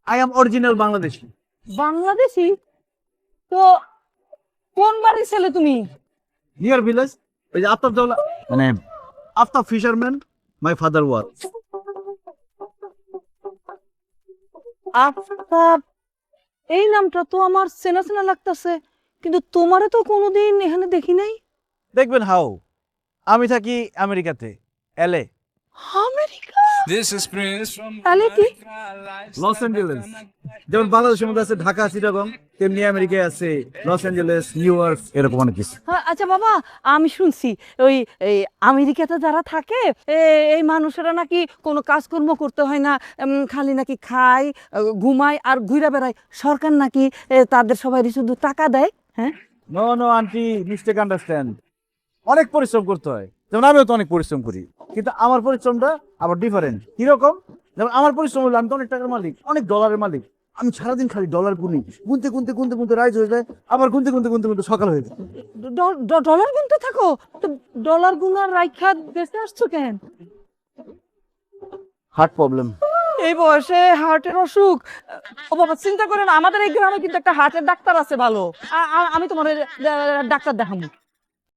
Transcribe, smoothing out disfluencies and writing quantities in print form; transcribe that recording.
I am original Bangladeshi. Bangladeshi? তো কোন বাড়ির ছেলে তুমি? নিয়ার ভিলেজ, ওই যে আফতাব দৌলা, মানে Aftab fisherman, my father was. Aftab? এই নামটা তো আমার চেনা চেনা লাগতেছে, কিন্তু তোমারে তো কোনোদিন এখানে দেখি নাই। দেখবেন হাউ, আমি থাকি আমেরিকাতে, এলএ। আমেরিকা? তাহলে কি? Los Angeles. যেমন বাংলাদেশের মধ্যে আছে ঢাকা, চিটাগং, তেমনি আমেরিকায় আছে লস অ্যাঞ্জেলেস, নিউ ইয়র্ক, এরকম অনেক কিছু। আচ্ছা বাবা, আমি শুনছি ওই এই আমেরিকাতে যারা থাকে এই মানুষেরা নাকি কোনো কাজকর্ম করতে হয় না, খালি নাকি খায়, ঘুমায় আর ঘুরে বেড়ায়। সরকার নাকি তাদের সবাই শুধু টাকা দেয়। হ্যাঁ? No no aunty, mistake understand. অনেক পরিশ্রম করতে হয়, যেমন আমিও তো অনেক পরিশ্রম করি, কিন্তু আমার পরিশ্রমটা আবার ডিফারেন্ট। কিরকম? যেমন আমার পরিশ্রম হলো আমি তো অনেক টাকার মালিক, অনেক ডলারের মালিক। আমি সারাদিন খালি ডলার গুনি, গুনতে গুনতে গুনতে গুনতে রাইজ হয়ে যায়, আবার গুনতে গুনতে গুনতে গুনতে সকাল হয়ে যায়। ডলার গুনতে থাকো? তো ডলার গুনার রাইখা দেশে আসছো কেন? Heart problem. এই বয়সে হার্টের অসুখ? ও বাবা, চিন্তা করেন, আমাদের এই গ্রামে কিন্তু একটা হার্টের ডাক্তার আছে ভালো। আমি তোমার ডাক্তার দেখাবো।